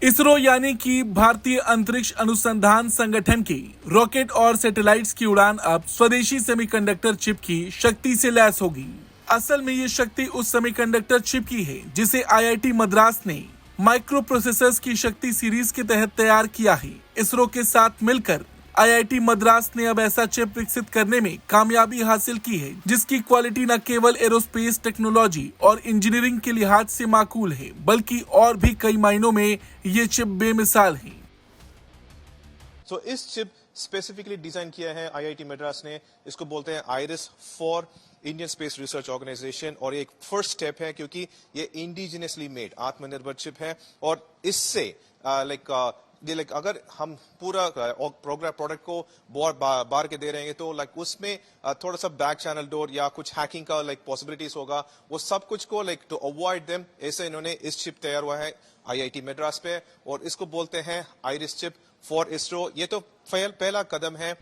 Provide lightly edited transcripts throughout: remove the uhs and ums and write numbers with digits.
इसरो यानी कि भारतीय अंतरिक्ष अनुसंधान संगठन की रॉकेट और सैटेलाइट्स की उड़ान अब स्वदेशी सेमीकंडक्टर चिप की शक्ति से लैस होगी। असल में ये शक्ति उस सेमीकंडक्टर चिप की है जिसे आईआईटी मद्रास ने माइक्रो प्रोसेसर्स की शक्ति सीरीज के तहत तैयार किया है। इसरो के साथ मिलकर आईआईटी मद्रास ने अब ऐसा चिप विकसित करने में कामयाबी हासिल की है जिसकी क्वालिटी न केवल एरोस्पेस टेक्नोलॉजी और इंजीनियरिंग के लिहाज से माकूल है बल्कि और भी कई मायनों में ये चिप बेमिसाल है। इस चिप स्पेसिफिकली डिजाइन किया है आईआईटी मद्रास ने। इसको बोलते हैं iris for Indian space research organisation और एक फर्स्ट स्टेप है क्योंकि ये इंडिजिनियसली मेड आत्मनिर्भर चिप है और इससे अगर हम पूरा प्रोडक्ट को बार के दे रहे हैं तो उसमें थोड़ा सा बैक चैनल डोर या कुछ हैकिंग का पॉसिबिलिटीज होगा। वो सब कुछ को टू अवॉइड देम ऐसे इन्होंने इस चिप तैयार हुआ है आईआईटी मद्रास पे और इसको बोलते हैं आइरिस चिप फॉर इसरो। ये तो पहला कदम है।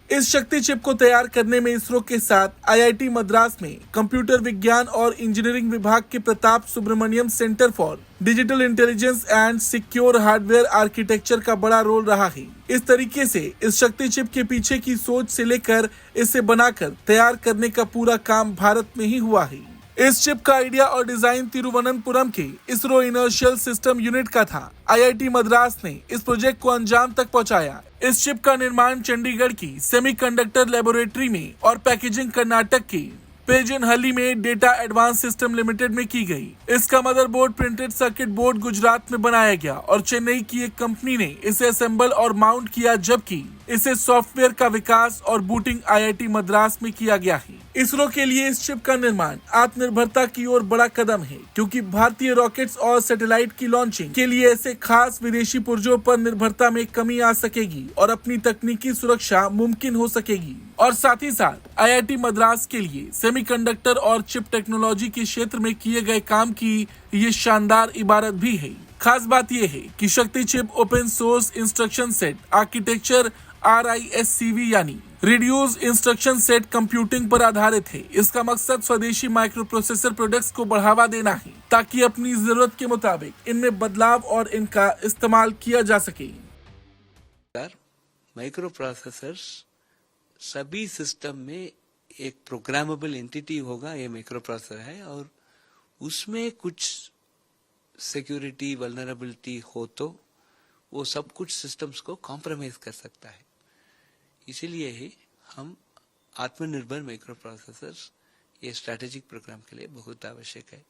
इस शक्ति चिप को तैयार करने में इसरो के साथ आईआईटी मद्रास में कंप्यूटर विज्ञान और इंजीनियरिंग विभाग के Pratap Subramaniam centre for digital intelligence and secure hardware architecture का बड़ा रोल रहा है। इस तरीके से इस शक्ति चिप के पीछे की सोच से लेकर इसे बनाकर तैयार करने का पूरा काम भारत में ही हुआ है। इस चिप का आइडिया और डिजाइन तिरुवनंतपुरम के इसरो इनर्शियल सिस्टम यूनिट का था। आईआईटी मद्रास ने इस प्रोजेक्ट को अंजाम तक पहुंचाया। इस चिप का निर्माण चंडीगढ़ की सेमीकंडक्टर लेबोरेटरी में और पैकेजिंग कर्नाटक की पेजनहल्ली में डेटा एडवांस सिस्टम लिमिटेड में की गई। इसका motherboard printed circuit board Gujarat में बनाया गया और चेन्नई की एक कंपनी ने इसे असेंबल और माउंट किया, जबकि इसे सॉफ्टवेयर का विकास और बूटिंग आईआईटी मद्रास में किया गया है। इसरो के लिए इस चिप का निर्माण आत्मनिर्भरता की ओर बड़ा कदम है क्योंकि भारतीय रॉकेट्स और सैटेलाइट की लॉन्चिंग के लिए ऐसे खास विदेशी पुर्जों पर निर्भरता में कमी आ सकेगी और अपनी तकनीकी सुरक्षा मुमकिन हो सकेगी। और साथ ही साथ आईआईटी मद्रास के लिए सेमीकंडक्टर और चिप टेक्नोलॉजी के क्षेत्र में किए गए काम की ये शानदार इबारत भी है। खास बात यह है कि शक्ति chip open source instruction set architecture RISC-V यानी रिड्यूस इंस्ट्रक्शन सेट कंप्यूटिंग पर आधारित है। इसका मकसद स्वदेशी माइक्रो प्रोसेसर प्रोडक्ट्स को बढ़ावा देना है ताकि अपनी जरूरत के मुताबिक इनमें बदलाव और इनका इस्तेमाल किया जा सके। माइक्रो प्रोसेसर्स सभी सिस्टम में एक प्रोग्रामेबल एंटिटी होगा। ये माइक्रो प्रोसेसर है और उसमें कुछ सिक्योरिटी वल्नरेबिलिटी हो तो वो सब कुछ सिस्टम्स को कॉम्प्रोमाइज कर सकता है। इसीलिए ही हम आत्मनिर्भर माइक्रो प्रोसेसर्स ये स्ट्रैटेजिक प्रोग्राम के लिए बहुत आवश्यक है।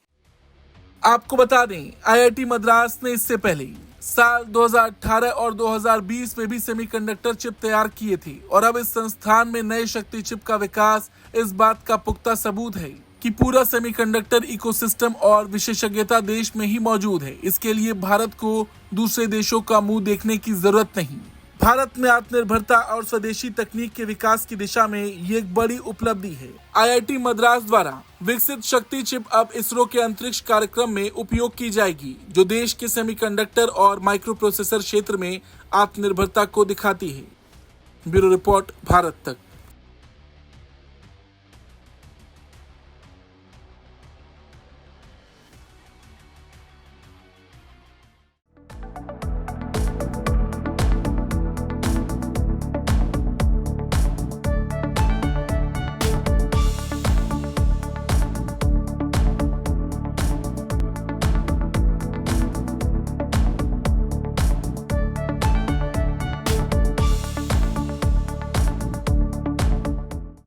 आपको बता दें, आईआईटी मद्रास ने इससे पहले साल 2018 और 2020 में भी सेमीकंडक्टर चिप तैयार किए थे और अब इस संस्थान में नए शक्ति चिप का विकास इस बात का पुख्ता सबूत है कि पूरा सेमीकंडक्टर इकोसिस्टम और विशेषज्ञता देश में ही मौजूद है। इसके लिए भारत को दूसरे देशों का मुंह देखने की जरूरत नहीं। भारत में आत्मनिर्भरता और स्वदेशी तकनीक के विकास की दिशा में ये एक बड़ी उपलब्धि है। आईआईटी मद्रास द्वारा विकसित शक्ति चिप अब इसरो के अंतरिक्ष कार्यक्रम में उपयोग की जाएगी, जो देश के सेमीकंडक्टर और माइक्रो प्रोसेसर क्षेत्र में आत्मनिर्भरता को दिखाती है। ब्यूरो रिपोर्ट, भारत तक।